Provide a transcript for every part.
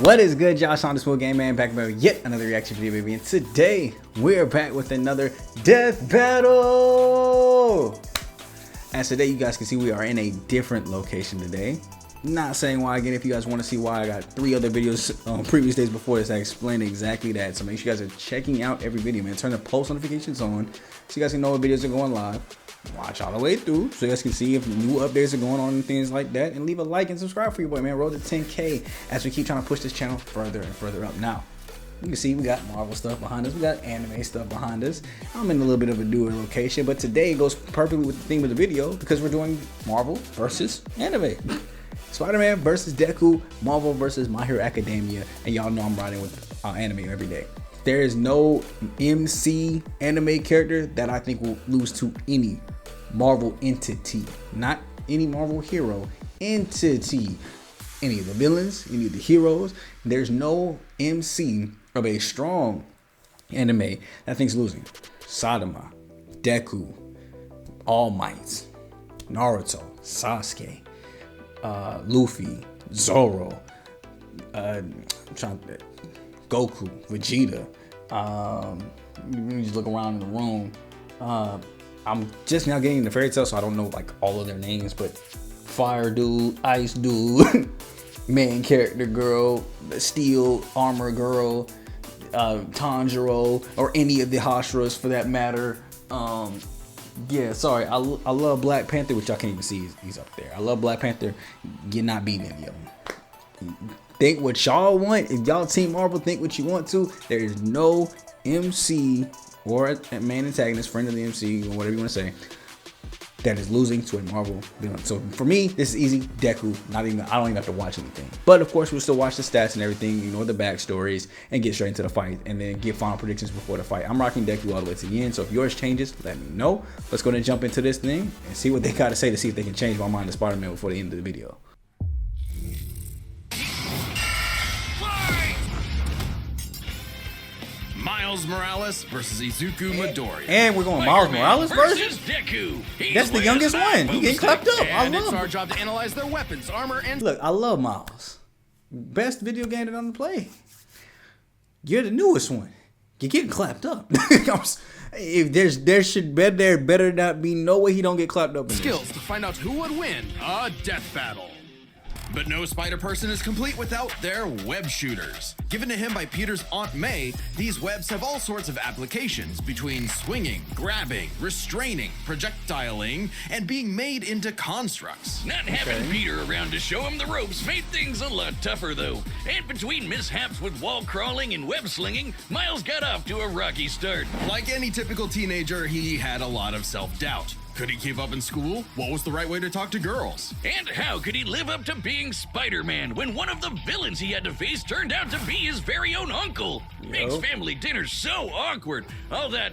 What is good, y'all? Sean the Smooth Game Man back with yet another reaction video, baby. And today we're back with another death battle. And today you guys can see we are in a different location today. Not saying why again. If you guys want to see why, I got 3 other videos on previous days before this that explain exactly that. So make sure you guys are checking out every video, man. Turn the post notifications on so you guys can know what videos are going live. Watch all the way through so you guys can see if new updates are going on and things like that, and leave a like and subscribe for your boy, man. Roll to 10K as we keep trying to push this channel further and further up. Now you can see we got Marvel stuff behind us, we got anime stuff behind us. I'm in a little bit of a newer location, but today it goes perfectly with the theme of the video because we're doing Marvel versus anime. Spider-Man versus Deku, Marvel versus My Hero Academia, and y'all know I'm riding with anime every day. There is no MC anime character that I think will lose to any Marvel entity. Not any Marvel hero, entity. Any of the villains, any of the heroes. There's no MC of a strong anime that thinks losing. Sadama, Deku, All Might, Naruto, Sasuke, Luffy, Zoro, Goku, Vegeta. Let me just look around in the room. I'm just now getting into Fairy Tail, so I don't know like all of their names, but Fire Dude, Ice Dude, Main Character Girl, Steel Armor Girl, Tanjiro, or any of the Hashiras for that matter. Yeah, sorry, I love Black Panther, which y'all can't even see. He's up there. I love Black Panther. You're not beating any of them. Think what y'all want. If y'all Team Marvel, think what you want to. There is no MC or a main antagonist, friend of the MC, or whatever you want to say, that is losing to a Marvel villain. So for me, this is easy. Deku. I don't even have to watch anything. But of course, we'll still watch the stats and everything, you know, the backstories, and get straight into the fight, and then give final predictions before the fight. I'm rocking Deku all the way to the end. So if yours changes, let me know. Let's go ahead and jump into this thing and see what they got to say to see if they can change my mind to Spider-Man before the end of the video. Miles Morales versus Izuku Midoriya. And we're going Miles Morales versus Deku. That's the youngest one. He getting clapped up. I love it's him. our job to analyze their weapons, armor, and look. I love Miles. Best video game that I'm gonna play. You're the newest one. You're getting clapped up. If there better not be no way he don't get clapped up. Skills to find out who would win a death battle. But no Spider-Person is complete without their web shooters. Given to him by Peter's Aunt May, these webs have all sorts of applications between swinging, grabbing, restraining, projectiling, and being made into constructs. Not having Peter around to show him the ropes made things a lot tougher though. And between mishaps with wall crawling and web slinging, Miles got off to a rocky start. Like any typical teenager, he had a lot of self-doubt. Could he keep up in school? What was the right way to talk to girls? And how could he live up to being Spider-Man when one of the villains he had to face turned out to be his very own uncle? Makes family dinner so awkward. All that,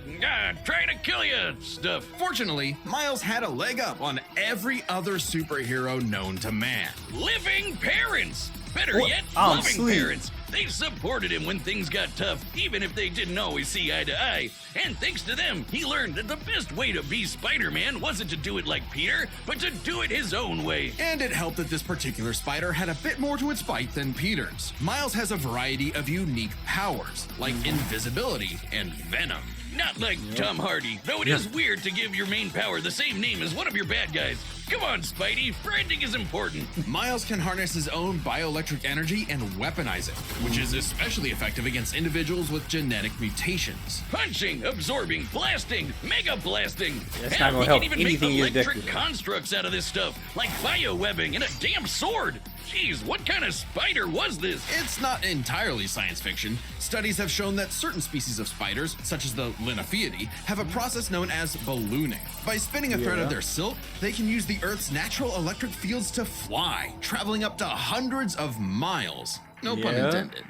trying to kill you stuff. Fortunately, Miles had a leg up on every other superhero known to man. Living parents! Better yet, loving parents. They supported him when things got tough, even if they didn't always see eye to eye. And thanks to them, he learned that the best way to be Spider-Man wasn't to do it like Peter, but to do it his own way. And it helped that this particular spider had a bit more to its bite than Peter's. Miles has a variety of unique powers, like invisibility and venom. Not like Tom Hardy, though it is weird to give your main power the same name as one of your bad guys. Come on, Spidey, branding is important. Miles can harness his own bioelectric energy and weaponize it, which is especially effective against individuals with genetic mutations. Punching, absorbing, blasting, mega blasting. That's Hell, not gonna he help can even make anything electric constructs out of this stuff, like biowebbing and a damn sword. Jeez, what kind of spider was this? It's not entirely science fiction. Studies have shown that certain species of spiders, such as the Linnaeus, have a process known as ballooning. By spinning a thread of their silk, they can use the Earth's natural electric fields to fly, traveling up to hundreds of miles. No pun intended.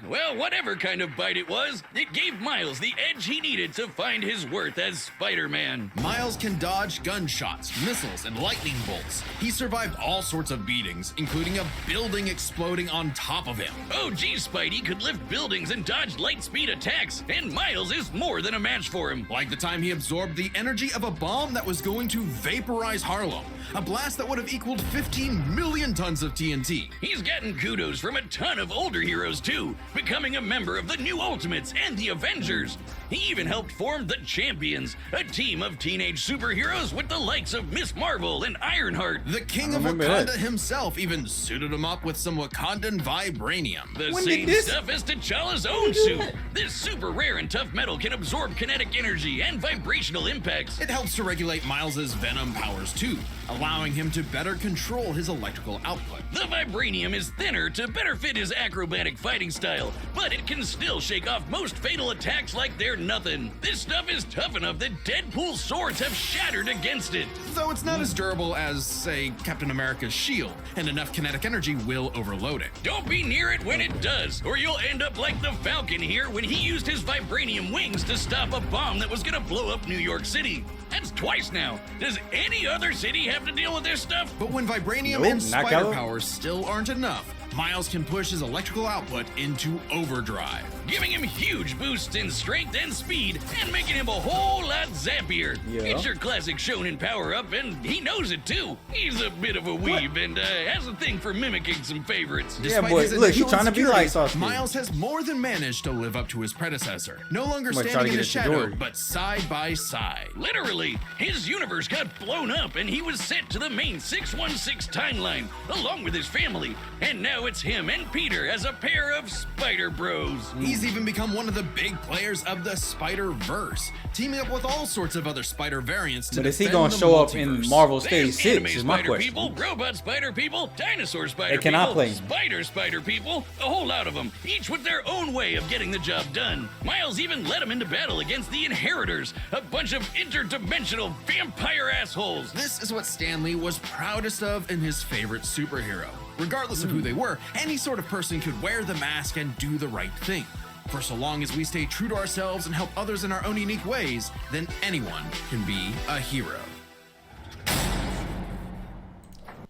Well, whatever kind of bite it was, it gave Miles the edge he needed to find his worth as Spider-Man. Miles can dodge gunshots, missiles, and lightning bolts. He survived all sorts of beatings, including a building exploding on top of him. Oh, geez, Spidey could lift buildings and dodge light speed attacks, and Miles is more than a match for him. Like the time he absorbed the energy of a bomb that was going to vaporize Harlem, a blast that would have equaled 15 million tons of TNT. He's getting kudos from a ton of older heroes too, becoming a member of the New Ultimates and the Avengers. He even helped form the Champions, a team of teenage superheroes with the likes of Miss Marvel and Ironheart. The king of Wakanda himself even suited him up with some Wakandan vibranium. The same stuff as T'Challa's own suit. This super rare and tough metal can absorb kinetic energy and vibrational impacts. It helps to regulate Miles's venom powers too, allowing him to better control his electrical output. The vibranium is thinner to better fit his acrobatic fighting style, but it can still shake off most fatal attacks like they're nothing. This stuff is tough enough that Deadpool's swords have shattered against it. Though it's not as durable as, say, Captain America's shield, and enough kinetic energy will overload it. Don't be near it when it does, or you'll end up like the Falcon here when he used his vibranium wings to stop a bomb that was gonna blow up New York City. That's twice now. Does any other city have to deal with this stuff? But when vibranium and spider powers still aren't enough, Miles can push his electrical output into overdrive, giving him huge boosts in strength and speed and making him a whole lot zappier. It's your classic shonen power-up, and he knows it too. He's a bit of a weeb and has a thing for mimicking some favorites. Despite his look, he's trying to be like Sasuke. Miles has more than managed to live up to his predecessor. No longer standing in the shadow, but side by side. Literally, his universe got blown up and he was sent to the main 616 timeline, along with his family. And now it's him and Peter as a pair of Spider Bros. He's even become one of the big players of the Spider-Verse, teaming up with all sorts of other Spider variants to But is he gonna show up in Marvel Stage 6 is my question. People, robot Spider people, dinosaur Spider they cannot people, Spider people, a whole lot of them, each with their own way of getting the job done. Miles even led him into battle against the Inheritors, a bunch of interdimensional vampire assholes. This is what Stan Lee was proudest of in his favorite superhero. Regardless of who they were, any sort of person could wear the mask and do the right thing. For so long as we stay true to ourselves and help others in our own unique ways, then anyone can be a hero.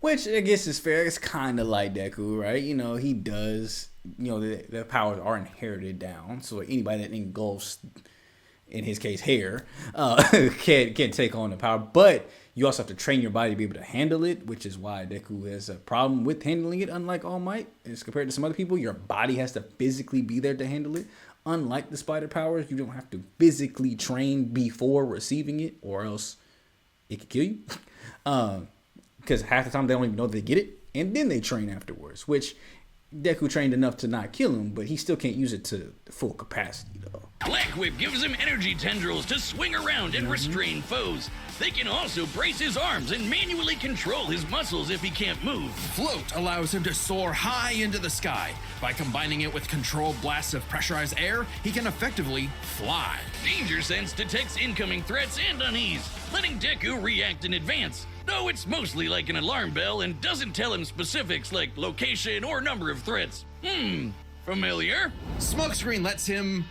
Which I guess is fair. It's kind of like Deku, right? You know, he does, you know, the powers are inherited down. So anybody that engulfs, in his case, hair, can take on the power. But you also have to train your body to be able to handle it, which is why Deku has a problem with handling it, unlike All Might. As compared to some other people, your body has to physically be there to handle it. Unlike the spider powers, you don't have to physically train before receiving it, or else it could kill you. Because half the time they don't even know they get it, and then they train afterwards, which Deku trained enough to not kill him, but he still can't use it to the full capacity, though. Black Whip gives him energy tendrils to swing around and restrain foes. They can also brace his arms and manually control his muscles if he can't move. Float allows him to soar high into the sky. By combining it with controlled blasts of pressurized air, he can effectively fly. Danger Sense detects incoming threats and unease, letting Deku react in advance. Though it's mostly like an alarm bell and doesn't tell him specifics like location or number of threats. Familiar? Smokescreen lets him,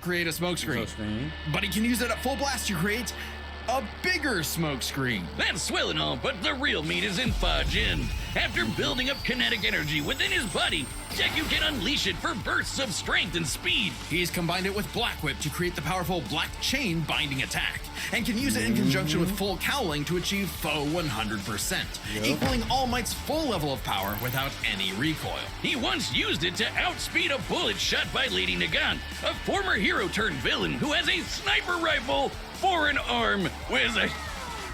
create a smokescreen. But he can use it at full blast to create a bigger smokescreen. That's swell and all, but the real meat is in Fa-Jin. After building up kinetic energy within his body, Deku can unleash it for bursts of strength and speed. He's combined it with Black Whip to create the powerful Black Chain binding attack, and can use it in conjunction with Full Cowling to achieve foe 100%, equaling All Might's full level of power without any recoil. He once used it to outspeed a bullet shot by Lady Nagant, a former hero turned villain who has a sniper rifle for an arm.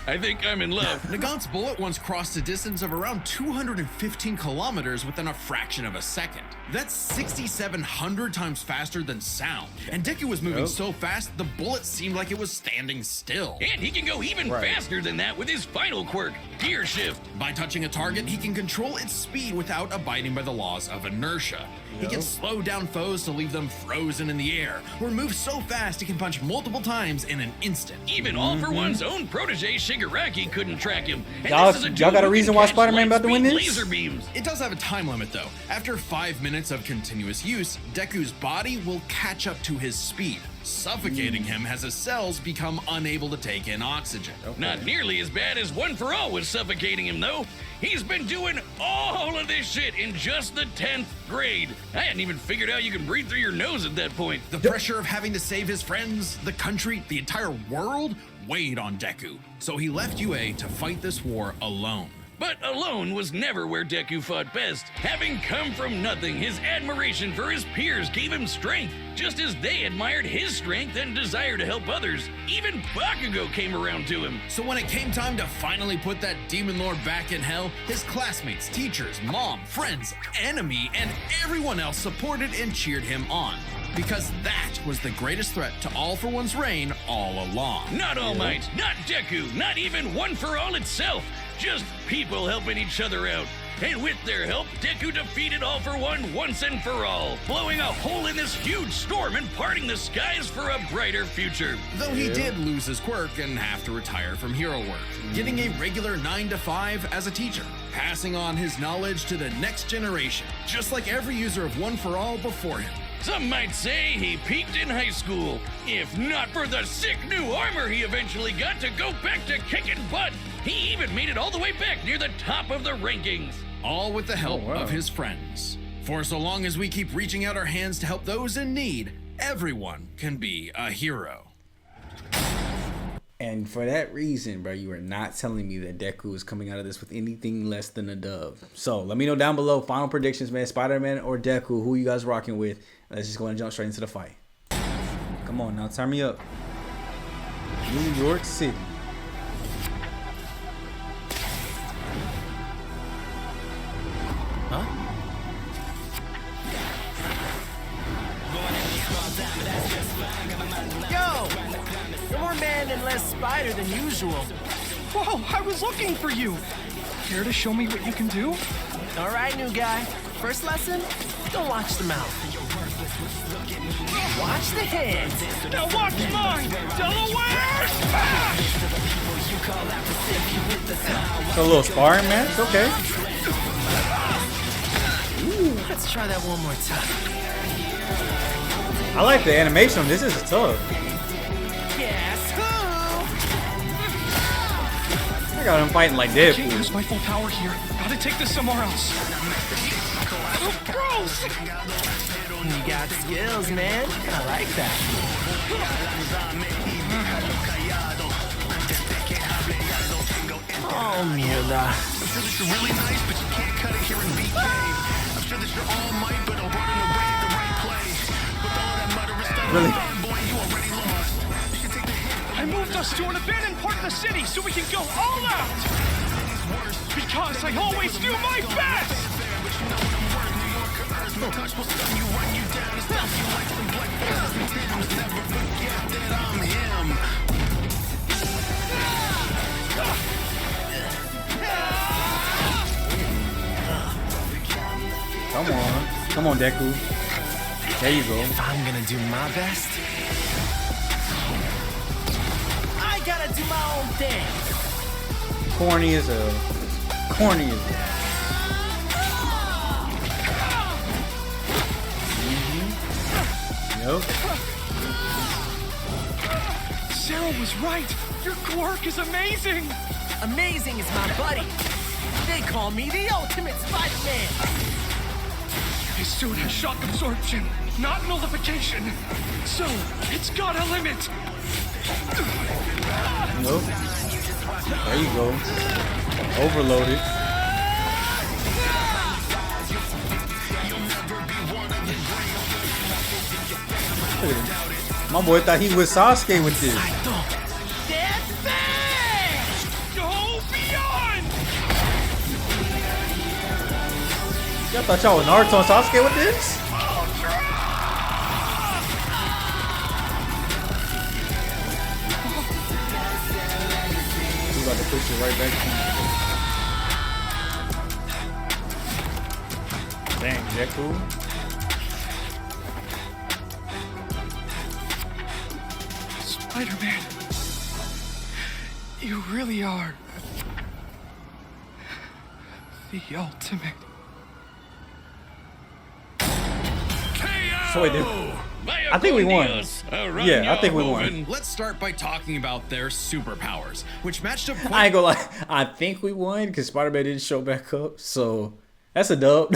I think I'm in love. Nagant's bullet once crossed a distance of around 215 kilometers within a fraction of a second. That's 6,700 times faster than sound. And Deku was moving so fast, the bullet seemed like it was standing still. And he can go even faster than that with his final quirk, Gear Shift. By touching a target, he can control its speed without abiding by the laws of inertia. He can slow down foes to leave them frozen in the air, or move so fast he can punch multiple times in an instant. Even All for One's own protege Shigaraki couldn't track him. Y'all got a reason why Spider-Man about to win this? Laser beams. It does have a time limit though. After 5 minutes of continuous use, Deku's body will catch up to his speed, suffocating him as his cells become unable to take in oxygen. Not nearly as bad as One for All was suffocating him though. He's been doing all of this shit in just the 10th grade. I hadn't even figured out you can breathe through your nose at that point. The pressure of having to save his friends, the country, the entire world weighed on Deku. So he left UA to fight this war alone. But alone was never where Deku fought best. Having come from nothing, his admiration for his peers gave him strength, just as they admired his strength and desire to help others. Even Bakugo came around to him. So when it came time to finally put that demon lord back in hell, his classmates, teachers, mom, friends, enemy, and everyone else supported and cheered him on. Because that was the greatest threat to All For One's reign all along. Not All Might, not Deku, not even One For All itself. Just people helping each other out. And with their help, Deku defeated All For One once and for all, blowing a hole in this huge storm and parting the skies for a brighter future. Though he did lose his quirk and have to retire from hero work, getting a regular 9 to 5 as a teacher, passing on his knowledge to the next generation, just like every user of One For All before him. Some might say he peaked in high school, if not for the sick new armor he eventually got to go back to kicking butt. He even made it all the way back near the top of the rankings. All with the help of his friends. For so long as we keep reaching out our hands to help those in need, everyone can be a hero. And for that reason, bro, you are not telling me that Deku is coming out of this with anything less than a dub. So let me know down below, final predictions, man. Spider-Man or Deku, who you guys rocking with? Let's just go and jump straight into the fight. Come on now, turn me up. New York City. Huh? Yo! You're more man and less spider than usual. Whoa, I was looking for you. Care to show me what you can do? All right, new guy. First lesson, don't watch the mouth. Watch the hands. Now watch mine! Delaware! It's a little sparring match, okay. Let's try that one more time. I like the animation on this. Is tough. Guess who? I got him fighting like Can't Deadpool. use my full power here. Gotta take this somewhere else. Oh, gross! You got skills, man. I like that. Oh, mierda. I'm sure that you're really nice, but you can't cut it here in BK. I'm sure that you're all might, but I'm running away at the right place. With all that murderous stuff, Really? boy, you already lost. You should take the hit. I moved us to an abandoned part of the city so we can go all out! Because I always do my best! Touch will stun you, run you down, and stuff you like some black faces and Timbs. Never forget that I'm him. Come on, Deku. There you go. If I'm gonna do my best, I gotta do my own thing. Corny as a. Corny as a. Yep. Sarah was right. Your quirk is amazing. Amazing is my buddy. They call me the ultimate Spider-Man. His suit has shock absorption, not nullification. So, it's got a limit. Nope. There you go. Overloaded. My boy thought he was Sasuke with this. Death Bang! Go beyond! Y'all thought y'all was Naruto and Sasuke with this? We about to push it right back to you. Dang, Deku. Spider-Man, you really are the ultimate. So wait, dude. I think we won. Yeah, I think we won. Let's start by talking about their superpowers, which matched up I quite ain't gonna lie. I think we won because Spider-Man didn't show back up. So that's a dub.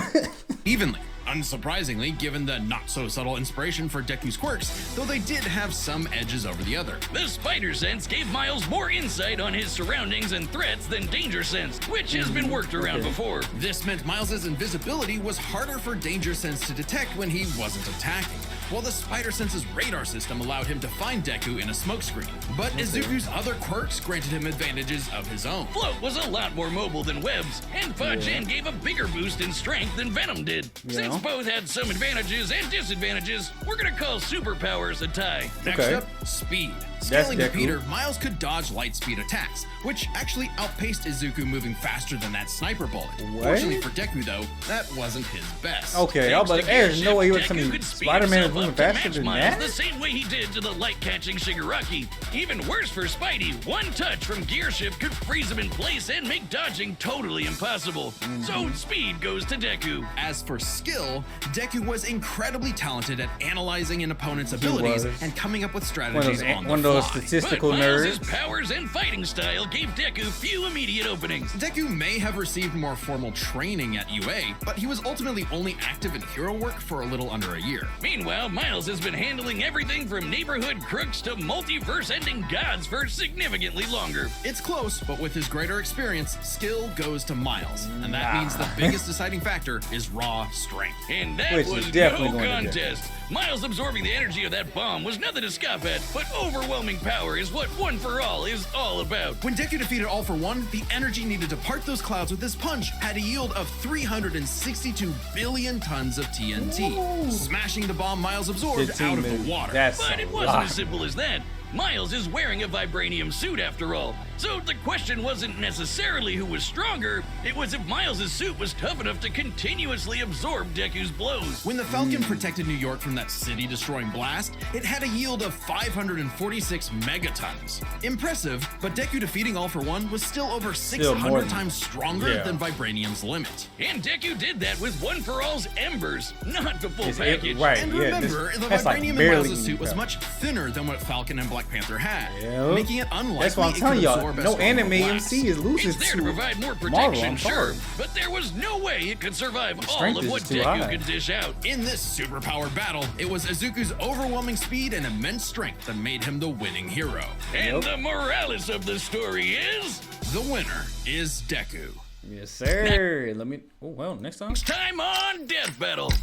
evenly. unsurprisingly given the not-so-subtle inspiration for Deku's quirks, though they did have some edges over the other. The spider sense gave Miles more insight on his surroundings and threats than danger sense, which has been worked around before. This meant Miles's invisibility was harder for danger sense to detect when he wasn't attacking, while the spider sense's radar system allowed him to find Deku in a smokescreen. But Izuku's other quirks granted him advantages of his own. Float was a lot more mobile than Webs, and Fudge gave a bigger boost in strength than Venom did. Since both had some advantages and disadvantages, we're gonna call superpowers a tie. Next up, speed. Scaling to Peter, Miles could dodge light speed attacks, which actually outpaced Izuku moving faster than that sniper bullet. Fortunately for Deku though, that wasn't his best. Okay, there's no way you would tell me Spider-Man is moving faster than that? The same way he did to the light-catching Shigaraki. Even worse for Spidey, one touch from Gear Shift could freeze him in place and make dodging totally impossible. So speed goes to Deku. As for skill, Deku was incredibly talented at analyzing an opponent's abilities and coming up with strategies on the fly. Statistical but nerds. Miles' powers and fighting style gave Deku few immediate openings. Deku may have received more formal training at UA, but he was ultimately only active in hero work for a little under a year. Meanwhile, Miles has been handling everything from neighborhood crooks to multiverse-ending gods for significantly longer. It's close, but with his greater experience, skill goes to Miles, and that means the biggest deciding factor is raw strength. And that was no contest. Miles absorbing the energy of that bomb was nothing to scoff at, but overwhelming power is what One For All is all about. When Deku defeated All For One, the energy needed to part those clouds with his punch had a yield of 362 billion tons of TNT, smashing the bomb Miles absorbed out of the water. But it wasn't as simple as that. Miles is wearing a vibranium suit after all. So the question wasn't necessarily who was stronger, it was if Miles' suit was tough enough to continuously absorb Deku's blows. When the Falcon protected New York from that city-destroying blast, it had a yield of 546 megatons. Impressive, but Deku defeating All For One was still over 600 times stronger than vibranium's limit. And Deku did that with One For All's embers, not the full package. And remember, the vibranium in Miles' suit was much thinner than what Falcon and Black Panther had, making it unlikely. That's what I'm telling y'all. No anime MC is losing. It's there to provide more protection, sure, but there was no way it could survive all of what Deku could dish out. In this superpowered battle, it was Izuku's overwhelming speed and immense strength that made him the winning hero. And the morales of the story is... the winner is Deku. Yes, sir. Next time. Next time on Death Battle.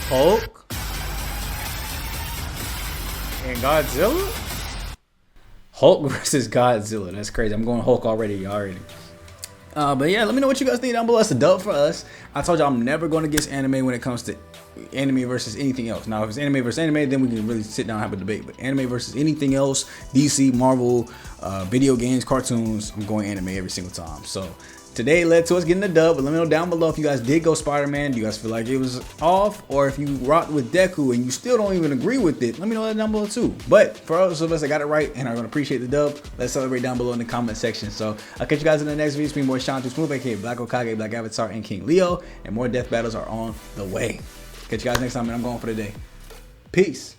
Hulk and Godzilla? Hulk versus Godzilla. That's crazy. I'm going Hulk already. But yeah, let me know what you guys think down below. That's a dub for us. I told you I'm never going to guess anime when it comes to anime versus anything else. Now, if it's anime versus anime, then we can really sit down and have a debate. But anime versus anything else, DC, Marvel, video games, cartoons, I'm going anime every single time. So today led to us getting the dub, but let me know down below if you guys did go Spider-Man. Do you guys feel like it was off? Or if you rocked with Deku and you still don't even agree with it, let me know that down below too. But for those of us that got it right and are going to appreciate the dub, let's celebrate down below in the comment section. So I'll catch you guys in the next video. It's been more Sean Too Smooth, aka Black Okage, Black Avatar, and King Leo. And more death battles are on the way. Catch you guys next time, and I'm going for the day. Peace.